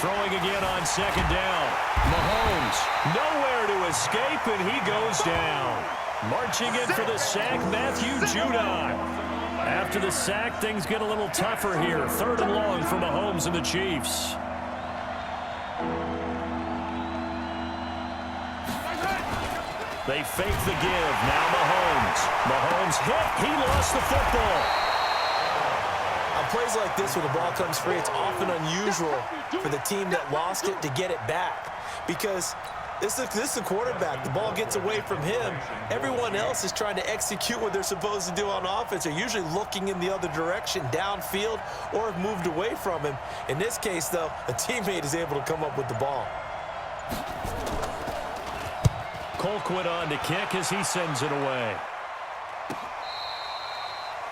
Throwing again on second down. Mahomes, nowhere to escape, and he goes down. Marching in for the sack, Matthew Judon. After the sack, things get a little tougher here. 3rd and long for Mahomes and the Chiefs. They fake the give. Now Mahomes. Mahomes hit. He lost the football. On plays like this, when the ball comes free, it's often unusual for the team that lost it to get it back. Because this is the quarterback. The ball gets away from him. Everyone else is trying to execute what they're supposed to do on offense. They're usually looking in the other direction, downfield, or have moved away from him. In this case, though, a teammate is able to come up with the ball. Colquitt on to kick as he sends it away.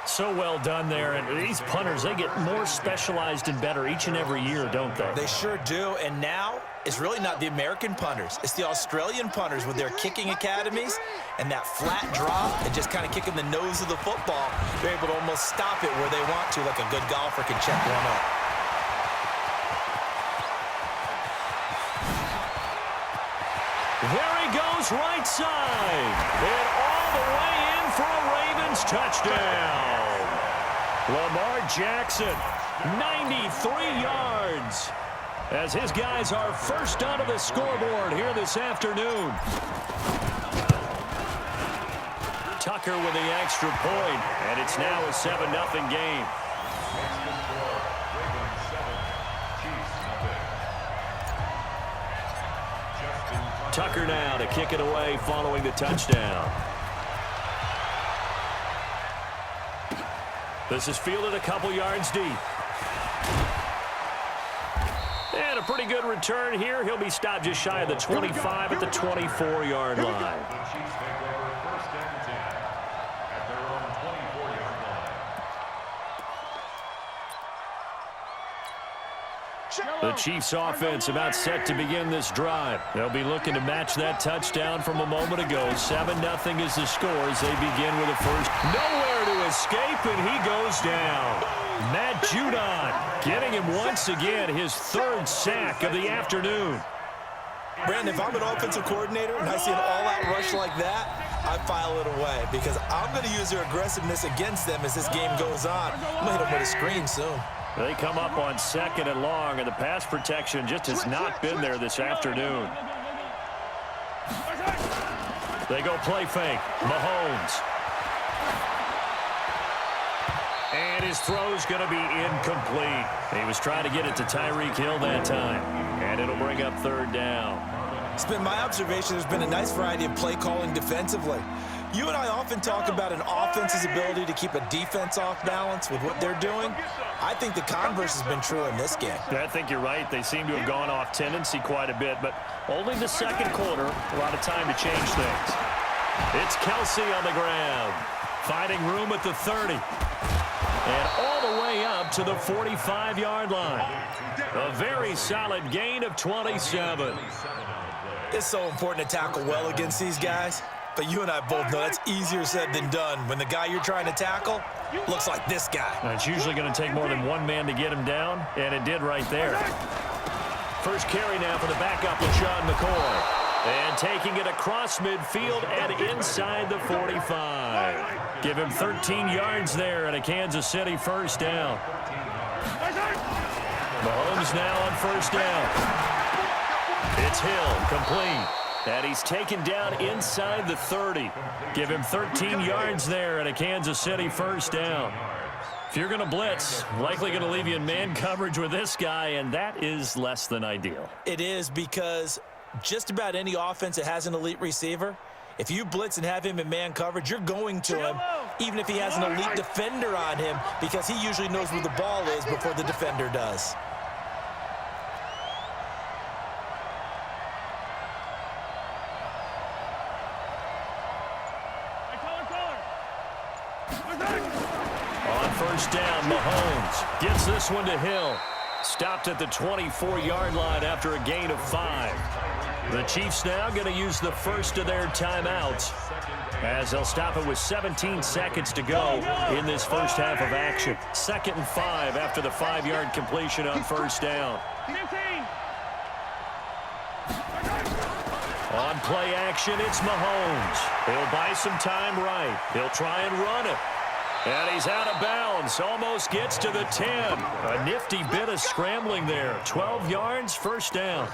So well done there. And these punters, they get more specialized and better each and every year, don't they? They sure do. And now it's really not the American punters. It's the Australian punters with their kicking academies and that flat drop and just kind of kicking the nose of the football. They're able to almost stop it where they want to, like a good golfer can check one up. There he goes, right side. And all the way in for a Ravens touchdown. Lamar Jackson, 93 yards. As his guys are first onto the scoreboard here this afternoon. Tucker with the extra point, and it's now a 7-0 game. Tucker now to kick it away following the touchdown. This is fielded a couple yards deep. And a pretty good return here. He'll be stopped just shy of the 25 at the 24-yard line. The Chiefs offense about set to begin this drive. They'll be looking to match that touchdown from a moment ago. 7-0 is the score as they begin with a first. Nowhere to escape, and he goes down. Matt Judon getting him once again, his 3rd sack of the afternoon. Brandon, if I'm an offensive coordinator and I see an all-out rush like that, I file it away because I'm going to use their aggressiveness against them as this game goes on. I'm going to hit them with a screen soon. They come up on 2nd and long, and the pass protection just has not been there this afternoon. They go play fake. Mahomes. And his throw's going to be incomplete. He was trying to get it to Tyreek Hill that time. And it'll bring up 3rd down. It's been my observation there's been a nice variety of play calling defensively. You and I often talk about an offense's ability to keep a defense off balance with what they're doing. I think the converse has been true in this game. I think you're right. They seem to have gone off tendency quite a bit, but only the 2nd quarter, a lot of time to change things. It's Kelsey on the ground, finding room at the 30. And all the way up to the 45-yard line. A very solid gain of 27. It's so important to tackle well against these guys. But you and I both know that's easier said than done when the guy you're trying to tackle looks like this guy. It's usually going to take more than one man to get him down, and it did right there. First carry now for the backup with Sean McCoy. And taking it across midfield and inside the 45. Give him 13 yards there and a Kansas City first down. Mahomes now on first down. It's Hill, complete. And he's taken down inside the 30. Give him 13 yards there and a Kansas City first down. If you're going to blitz, likely going to leave you in man coverage with this guy, and that is less than ideal. It is because just about any offense that has an elite receiver, if you blitz and have him in man coverage, you're going to him, even if he has an elite defender on him, because he usually knows where the ball is before the defender does. On first down, Mahomes gets this one to Hill. Stopped at the 24-yard line after a gain of 5. The Chiefs now going to use the first of their timeouts as they'll stop it with 17 seconds to go in this first half of action. 2nd and 5 after the 5-yard completion on first down. On play action, it's Mahomes. He'll buy some time right. He'll try and run it. And he's out of bounds. Almost gets to the 10. A nifty bit of scrambling there. 12 yards, first down.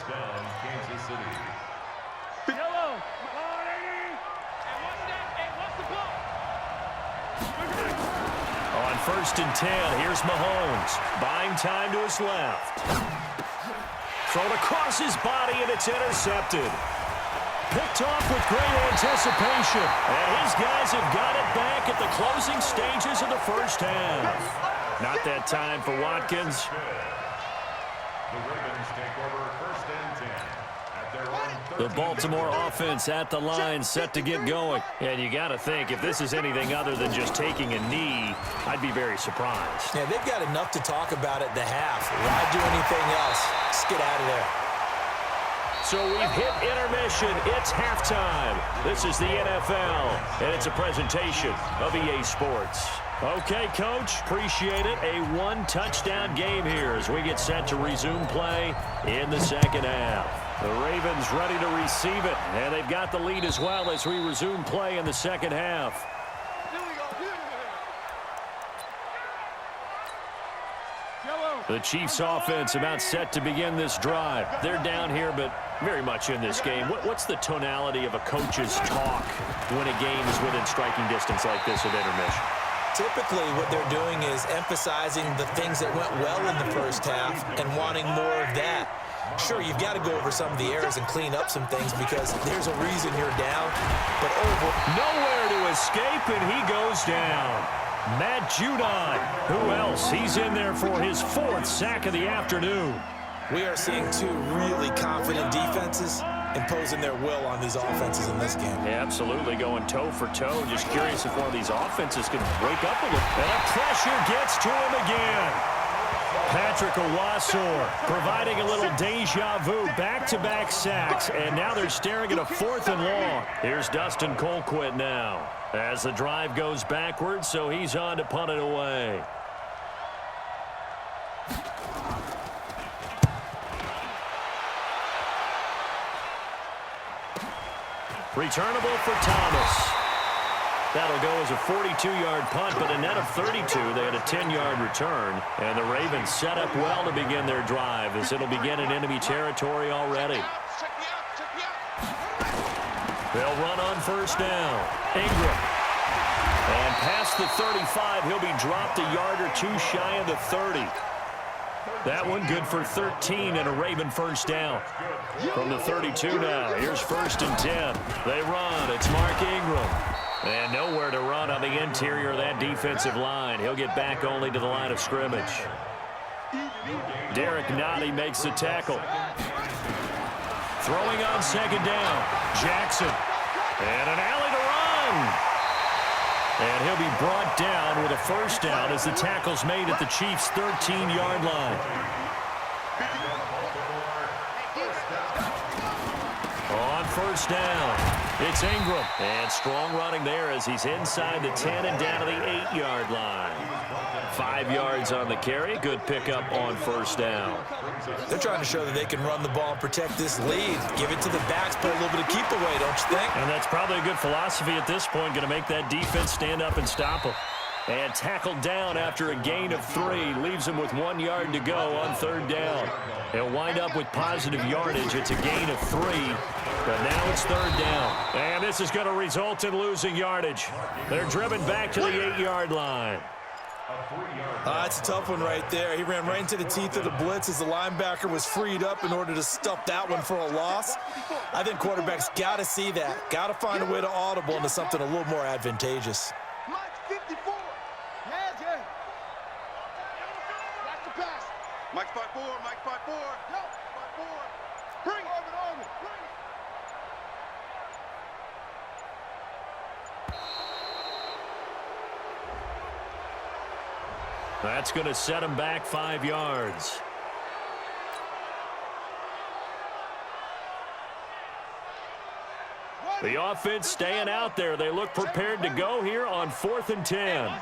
On 1st and 10, here's Mahomes. Buying time to his left. Thrown across his body, and it's intercepted. Picked off with great anticipation. And his guys have got it back at the closing stages of the first half. Not that time for Watkins. The Ravens take over 1st and 10 at their own 30. The Baltimore offense at the line, set to get going. And you got to think, if this is anything other than just taking a knee, I'd be very surprised. Yeah, they've got enough to talk about at the half. Why do anything else? Just get out of there. So we've hit intermission. It's halftime. This is the NFL, and it's a presentation of EA Sports. Okay, Coach, appreciate it. A one-touchdown game here as we get set to resume play in the second half. The Ravens ready to receive it, and they've got the lead as well as we resume play in the second half. The Chiefs offense about set to begin this drive. They're down here, but very much in this game. What's the tonality of a coach's talk when a game is within striking distance like this at intermission? Typically, what they're doing is emphasizing the things that went well in the first half and wanting more of that. Sure, you've got to go over some of the errors and clean up some things because there's a reason you're down. But nowhere to escape, and he goes down. Matt Judon. Who else? He's in there for his 4th sack of the afternoon. We are seeing two really confident defenses imposing their will on these offenses in this game. Yeah, absolutely, going toe for toe. Just curious if one of these offenses can wake up a little. And pressure gets to him again. Patrick Owasor providing a little deja vu, back-to-back sacks, and now they're staring at a 4th and long. Here's Dustin Colquitt now as the drive goes backwards, so he's on to punt it away. Returnable for Thomas. That'll go as a 42-yard punt, but a net of 32. They had a 10-yard return, and the Ravens set up well to begin their drive as it'll begin in enemy territory already. They'll run on first down. Ingram. And past the 35, he'll be dropped a yard or two shy of the 30. That one good for 13 and a Raven first down. From the 32 now, here's 1st and 10. They run. It's Mark Ingram. And nowhere to run on the interior of that defensive line. He'll get back only to the line of scrimmage. Derek Nottie makes the tackle. Throwing on 2nd down. Jackson. And an alley to run. And he'll be brought down with a first down as the tackle's made at the Chiefs' 13-yard line. On first down, it's Ingram. And strong running there as he's inside the 10 and down to the 8-yard line. 5 yards on the carry. Good pickup on first down. They're trying to show that they can run the ball and protect this lead. Give it to the backs, put a little bit of keep away, don't you think? And that's probably a good philosophy at this point. Going to make that defense stand up and stop them. And tackled down after a gain of 3. Leaves him with 1 yard to go on 3rd down. He'll wind up with positive yardage. It's a gain of 3. But now it's 3rd down. And this is going to result in losing yardage. They're driven back to the 8-yard line. That's a tough one right there. He ran right into the teeth of the blitz as the linebacker was freed up in order to stuff that one for a loss. I think quarterbacks got to see that. Got to find a way to audible into something a little more advantageous. Mike 54. Yeah. That's the pass. Mike 54. Mike 54. Yo, 54. Bring it. Bring it. That's going to set him back 5 yards. The offense staying out there. They look prepared to go here on 4th and 10.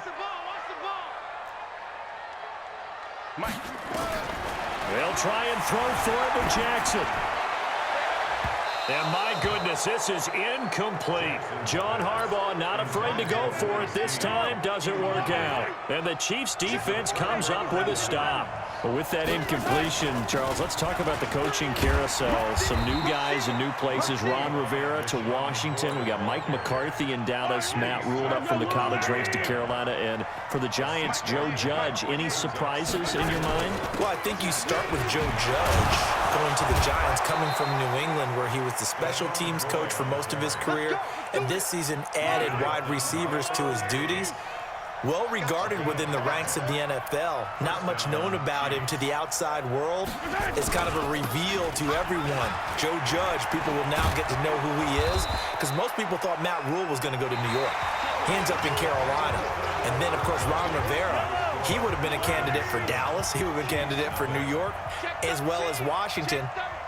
They'll try and throw for it to Jackson. And my goodness, this is incomplete. John Harbaugh not afraid to go for it this time. Doesn't work out. And the Chiefs defense comes up with a stop. But with that incompletion, Charles, let's talk about the coaching carousel. Some new guys in new places. Ron Rivera to Washington. We got Mike McCarthy in Dallas. Matt Rule up from the college ranks to Carolina. And for the Giants, Joe Judge. Any surprises in your mind? Well, I think you start with Joe Judge going to the Giants, coming from New England, where he was the special teams coach for most of his career, and this season added wide receivers to his duties. Well regarded within the ranks of the NFL. Not much known about him to the outside world. It's kind of a reveal to everyone. Joe Judge, people will now get to know who he is, because most people thought Matt Rule was going to go to New York. He ends up in Carolina. And then, of course, Ron Rivera, he would have been a candidate for Dallas. He would have been a candidate for New York, as well as Washington.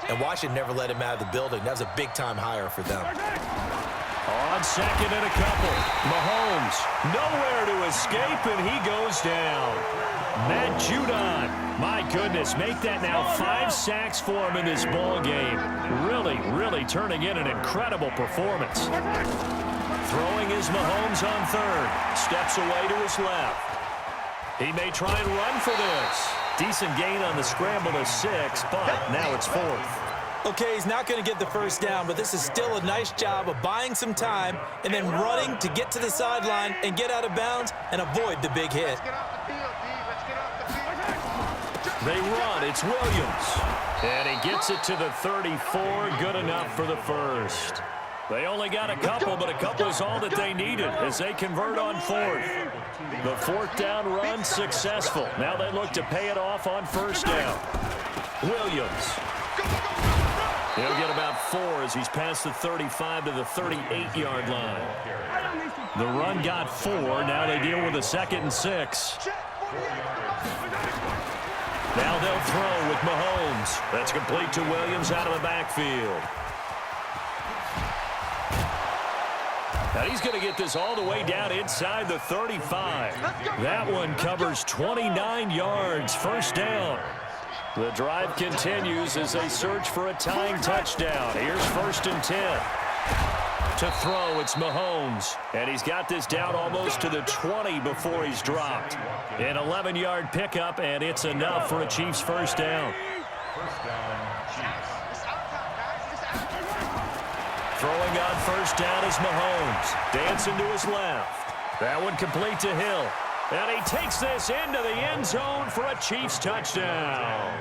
And Washington never let him out of the building. That was a big-time hire for them. On second and a couple, Mahomes nowhere to escape, and he goes down. Matt Judon, my goodness, make that now 5 sacks for him in this ball game. Really turning in an incredible performance. Throwing is Mahomes on third. Steps away to his left. He may try and run for this. Decent gain on the scramble to 6, but now it's 4th. Okay, he's not going to get the first down, but this is still a nice job of buying some time and then running to get to the sideline and get out of bounds and avoid the big hit. They run. It's Williams. And he gets it to the 34. Good enough for the first. They only got a couple, but a couple is all that they needed as they convert on 4th. The 4th down run successful. Now they look to pay it off on 1st down. Williams. He'll get about 4 as he's past the 35 to the 38-yard line. The run got 4. Now they deal with a 2nd and 6. Now they'll throw with Mahomes. That's complete to Williams out of the backfield. Now he's going to get this all the way down inside the 35. That one covers 29 yards. 1st down. The drive continues as they search for a tying touchdown. Here's 1st and 10. To throw, it's Mahomes. And he's got this down almost to the 20 before he's dropped. An 11-yard pickup, and it's enough for a Chiefs 1st down. Throwing on 1st down is Mahomes. Dancing to his left. That one complete to Hill. And he takes this into the end zone for a Chiefs touchdown.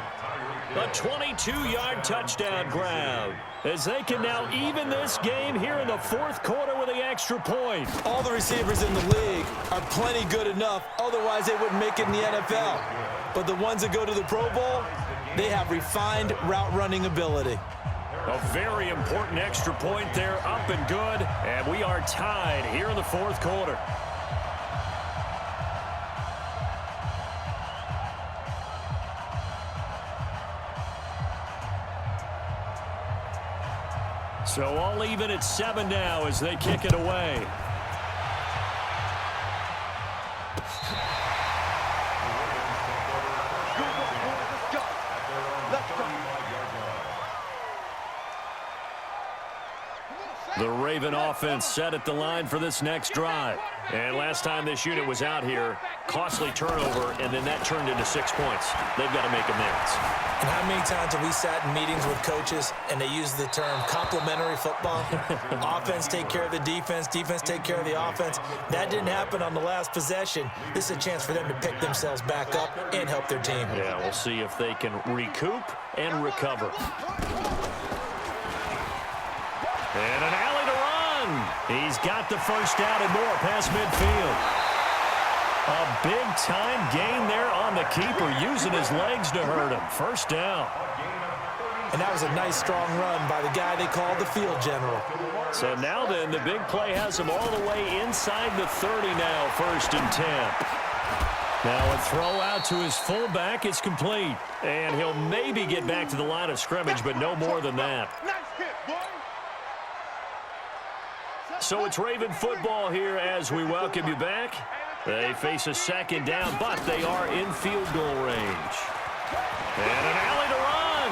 A 22-yard touchdown grab as they can now even this game here in the 4th quarter with the extra point. All the receivers in the league are plenty good enough. Otherwise, they wouldn't make it in the NFL. But the ones that go to the Pro Bowl, they have refined route running ability. A very important extra point there, up and good. And we are tied here in the 4th quarter. So all even at 7 now as they kick it away. The Raven offense set at the line for this next drive. And last time this unit was out here, costly turnover, and then that turned into 6 points. They've got to make amends. And how many times have we sat in meetings with coaches and they use the term complementary football? Offense take care of the defense, defense take care of the offense. That didn't happen on the last possession. This is a chance for them to pick themselves back up and help their team. Yeah, we'll see if they can recoup and recover. And an alley to run. He's got the first down and more past midfield. A big-time gain there on the keeper, using his legs to hurt him. 1st down. And that was a nice, strong run by the guy they called the field general. So now then, the big play has him all the way inside the 30 now, 1st and 10. Now a throw out to his fullback. It's complete. And he'll maybe get back to the line of scrimmage, but no more than that. So it's Raven football here as we welcome you back. They face a second down, but they are in field goal range. And an alley to run.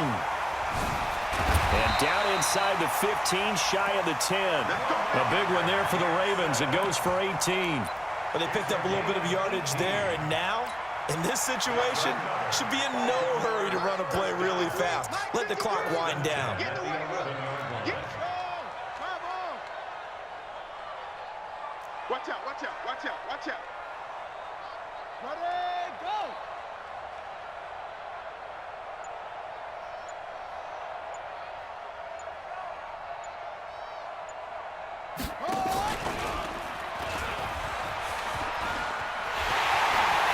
And down inside the 15, shy of the 10. A big one there for the Ravens. It goes for 18. Well, they picked up a little bit of yardage there, and now, in this situation, should be in no hurry to run a play really fast. Let the clock wind down. Watch out, watch out, watch out, watch out. Ready, go!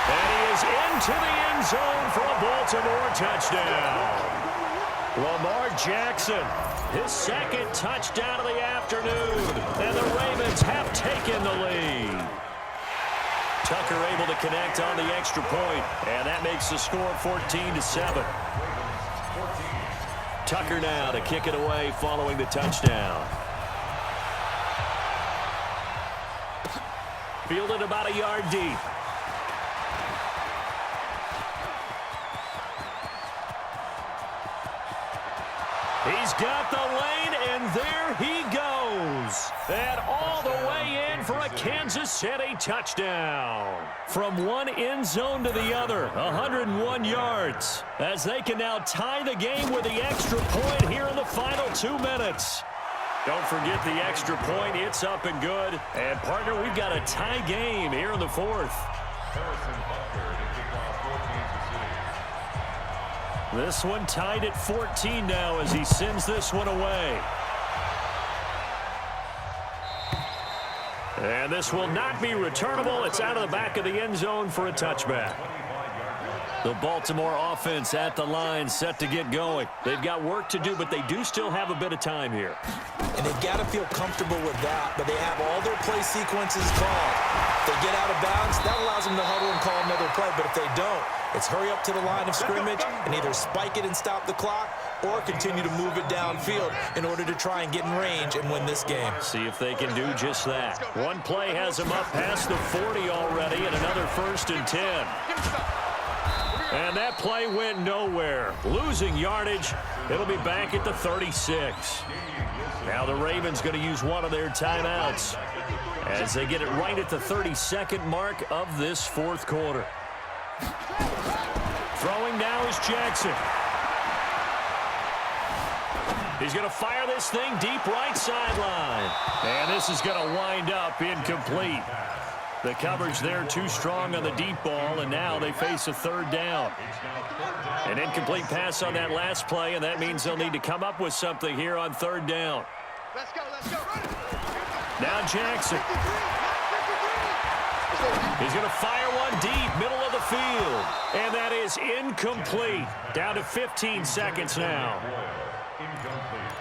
And he is into the end zone for a Baltimore touchdown. Lamar Jackson, his second touchdown of the afternoon. And the Ravens have taken the lead. Tucker able to connect on the extra point, and that makes the score 14-7. Tucker now to kick it away following the touchdown. Fielded about a yard deep. He's got the lane, and there he goes. And all the way in for a Kansas City touchdown. From one end zone to the other, 101 yards. As they can now tie the game with the extra point here in the final 2 minutes. Don't forget the extra point. It's up and good. And, partner, we've got a tie game here in the fourth. This one tied at 14 now as he sends this one away. And this will not be returnable. It's out of the back of the end zone for a touchback. The Baltimore offense at the line set to get going. They've got work to do, but they do still have a bit of time here. And they've got to feel comfortable with that, but they have all their play sequences called. If they get out of bounds, that allows them to huddle and call another play, but if they don't, it's hurry up to the line of scrimmage and either spike it and stop the clock or continue to move it downfield in order to try and get in range and win this game. See if they can do just that. One play has them up past the 40 already, and another 1st and 10. And that play went nowhere. Losing yardage. It'll be back at the 36. Now the Ravens going to use one of their timeouts as they get it right at the 32nd mark of this fourth quarter. Throwing now is Jackson. He's going to fire this thing deep right sideline. And this is going to wind up incomplete. The coverage there too strong on the deep ball, and now they face a third down. An incomplete pass on that last play, and that means they'll need to come up with something here on third down. Let's go, let's go. Now Jackson. He's going to fire one deep, middle of the field. And that is incomplete. Down to 15 seconds now. Incomplete.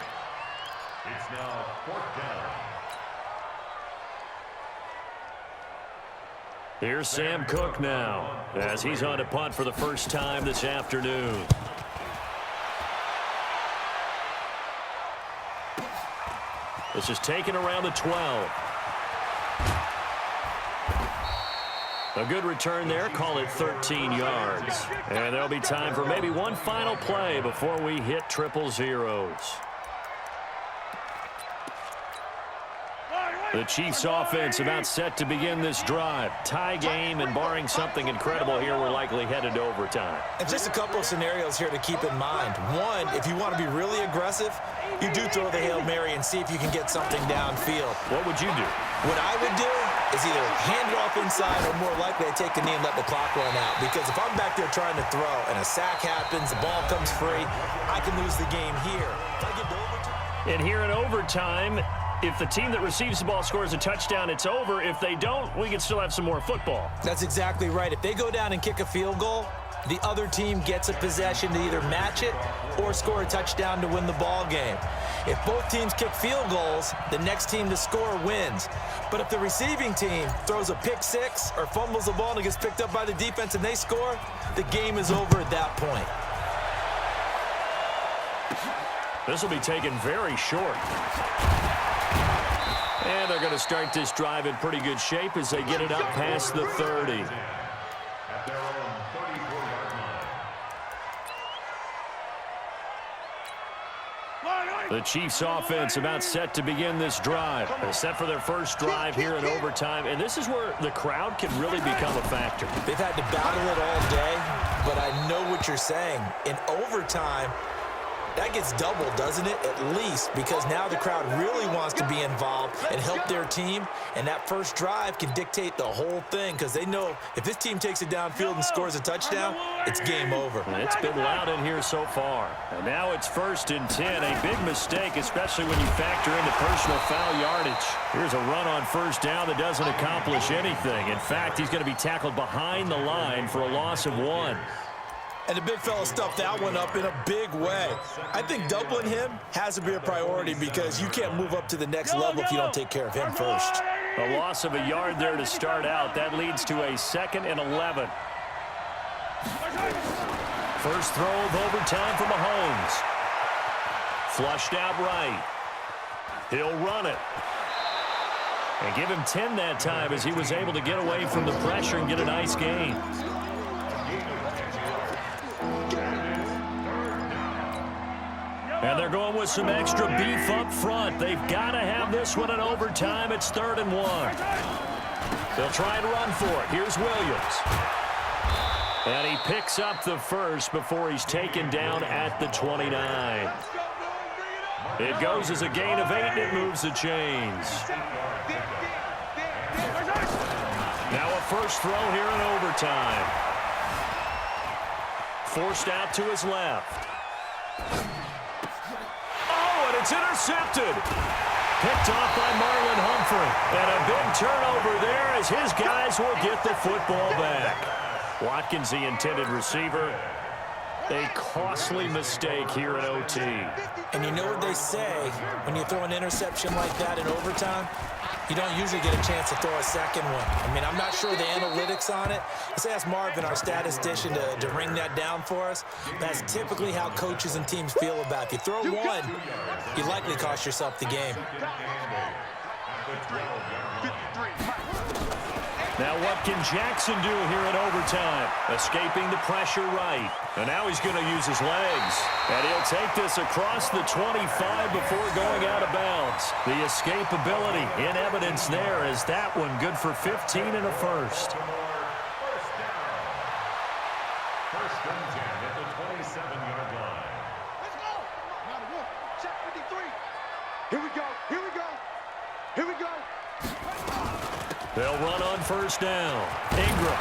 It's now 4th down. Here's Sam Cook now as he's on to punt for the first time this afternoon. This is taken around the 12. A good return there. Call it 13 yards. And there'll be time for maybe one final play before we hit triple zeros. The Chiefs offense about set to begin this drive. Tie game, and barring something incredible here, we're likely headed to overtime. And just a couple of scenarios here to keep in mind. One, if you want to be really aggressive, you do throw the Hail Mary and see if you can get something downfield. What would you do? What I would do is either hand it off inside or more likely I take the knee and let the clock run out. Because if I'm back there trying to throw and a sack happens, the ball comes free, I can lose the game here. If I get to overtime. And here in overtime, if the team that receives the ball scores a touchdown, it's over. If they don't, we can still have some more football. That's exactly right. If they go down and kick a field goal, the other team gets a possession to either match it or score a touchdown to win the ball game. If both teams kick field goals, the next team to score wins. But if the receiving team throws a pick six or fumbles the ball and it gets picked up by the defense and they score, the game is over at that point. This will be taken very short. And they're going to start this drive in pretty good shape as they get it up past the 30. At their own 34-yard line. The Chiefs offense about set to begin this drive. They're set for their first drive here in overtime, and this is where the crowd can really become a factor. They've had to battle it all day, but I know what you're saying. In overtime, that gets doubled, doesn't it? At least, because now the crowd really wants to be involved and help their team, and that first drive can dictate the whole thing because they know if this team takes it downfield and scores a touchdown, it's game over. And it's been loud in here so far. And now it's 1st and 10. A big mistake, especially when you factor in the personal foul yardage. Here's a run on first down that doesn't accomplish anything. In fact, he's going to be tackled behind the line for a loss of 1. And the big fella stuffed that one up in a big way. I think doubling him has to be a priority because you can't move up to the next level if you don't take care of him first. A loss of a yard there to start out. That leads to a 2nd and 11. First throw of overtime for Mahomes. Flushed out right. He'll run it. And give him 10 that time as he was able to get away from the pressure and get a nice gain. And they're going with some extra beef up front. They've got to have this one in overtime. It's 3rd and 1. They'll try and run for it. Here's Williams. And he picks up the first before he's taken down at the 29. It goes as a gain of 8, and it moves the chains. Now a first throw here in overtime. Forced out to his left. It's intercepted. Picked off by Marlon Humphrey. And a big turnover there as his guys will get the football back. Watkins, the intended receiver. A costly mistake here in OT. And you know what they say, when you throw an interception like that in overtime, you don't usually get a chance to throw a second one. I mean, I'm not sure the analytics on it. Let's ask Marvin, our statistician, to ring that down for us. That's typically how coaches and teams feel about it. If you throw one, you likely cost yourself the game. Now what can Jackson do here in overtime? Escaping the pressure right. And now he's going to use his legs. And he'll take this across the 25 before going out of bounds. The escapability in evidence there is that one good for 15 and a first. First and 10 at the 27-yard line. Let's go. Check 53. Here we go. Here we go. Here we go. They'll run on first down. Ingram.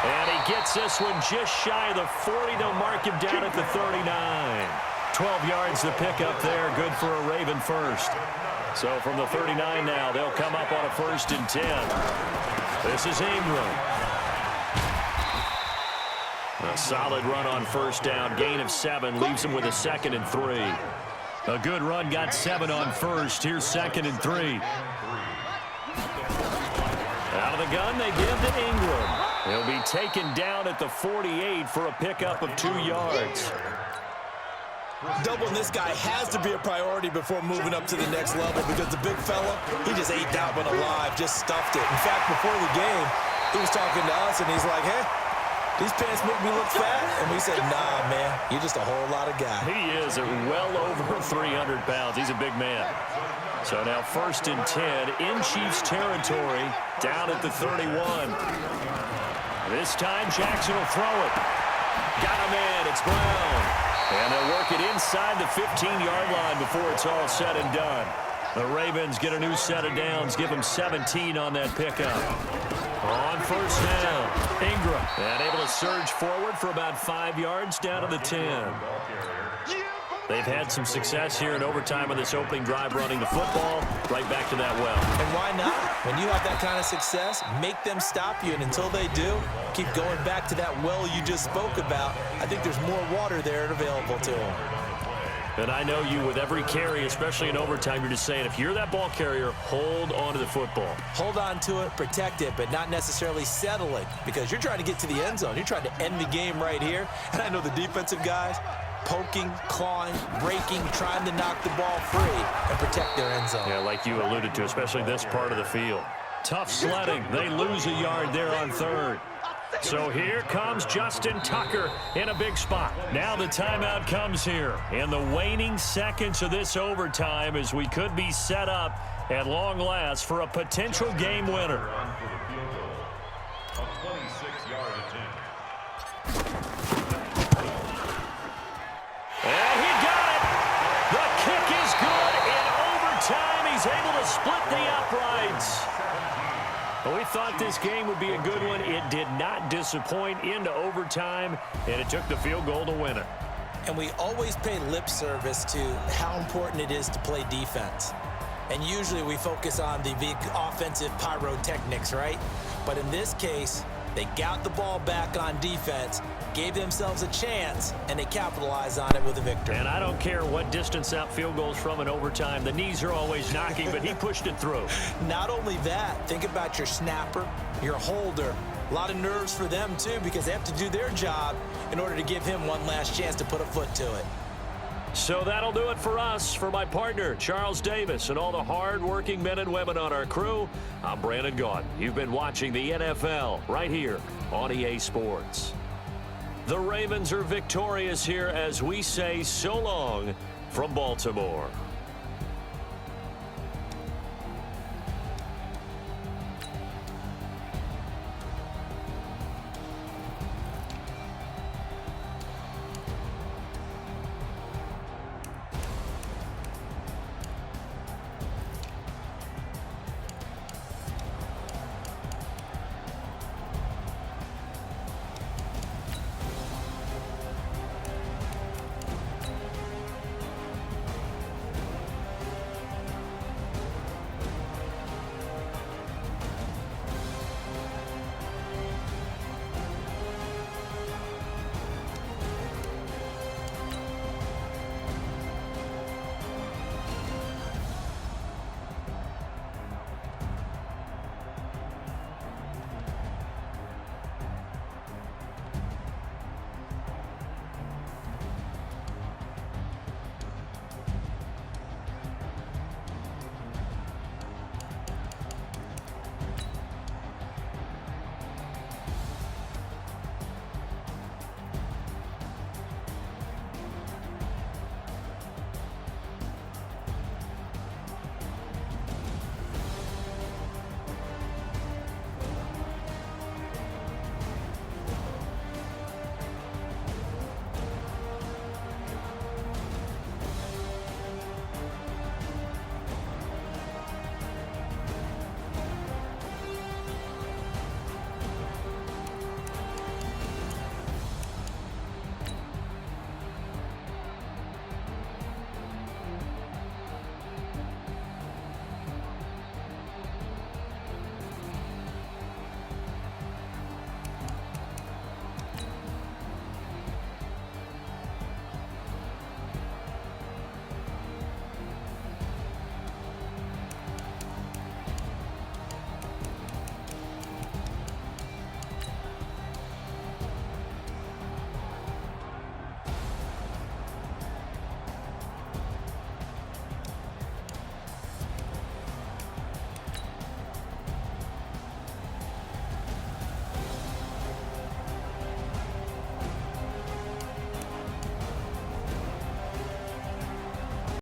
And he gets this one just shy of the 40. They'll mark him down at the 39. 12 yards to pick up there. Good for a Raven first. So from the 39 now, they'll come up on a 1st and 10. This is Ingram. A solid run on first down. Gain of 7 leaves him with a 2nd and 3. A good run got 7 on first. Here's 2nd and 3. Out of the gun, they give to Ingram. He'll be taken down at the 48 for a pickup of 2 yards. Doubling this guy has to be a priority before moving up to the next level because the big fella, he just ate that one alive, just stuffed it. In fact, before the game, he was talking to us, and he's like, hey, these pants make me look fat. And we said, nah, man, you're just a whole lot of guy. He is at well over 300 pounds. He's a big man. So now 1st and 10 in Chiefs territory, down at the 31. This time Jackson will throw it. Got him in. It's Brown. And they'll work it inside the 15-yard line before it's all said and done. The Ravens get a new set of downs, give them 17 on that pickup. On first down, Ingram. And able to surge forward for about 5 yards down to the 10. They've had some success here in overtime on this opening drive running the football. Right back to that well. And why not? When you have that kind of success, make them stop you. And until they do, keep going back to that well you just spoke about. I think there's more water there available to them. And I know you, with every carry, especially in overtime, you're just saying, if you're that ball carrier, hold on to the football. Hold on to it, protect it, but not necessarily settle it because you're trying to get to the end zone. You're trying to end the game right here. And I know the defensive guys, poking, clawing, breaking, trying to knock the ball free and protect their end zone. Yeah, like you alluded to, especially this part of the field. Tough sledding. They lose a yard there on third. So here comes Justin Tucker in a big spot. Now the timeout comes here in the waning seconds of this overtime as we could be set up at long last for a potential game winner. And he got it. The kick is good. In overtime, he's able to split the uprights. Well, we thought this game would be a good one. It did not disappoint into overtime, and it took the field goal to win it. And we always pay lip service to how important it is to play defense. And usually we focus on the big offensive pyrotechnics, right? But in this case, they got the ball back on defense, gave themselves a chance, and they capitalized on it with a victory. And I don't care what distance out field goals from in overtime. The knees are always knocking, but he pushed it through. Not only that, think about your snapper, your holder. A lot of nerves for them, too, because they have to do their job in order to give him one last chance to put a foot to it. So that'll do it for us. For my partner, Charles Davis, and all the hard-working men and women on our crew, I'm Brandon Gaudin. You've been watching the NFL right here on EA Sports. The Ravens are victorious here as we say so long from Baltimore.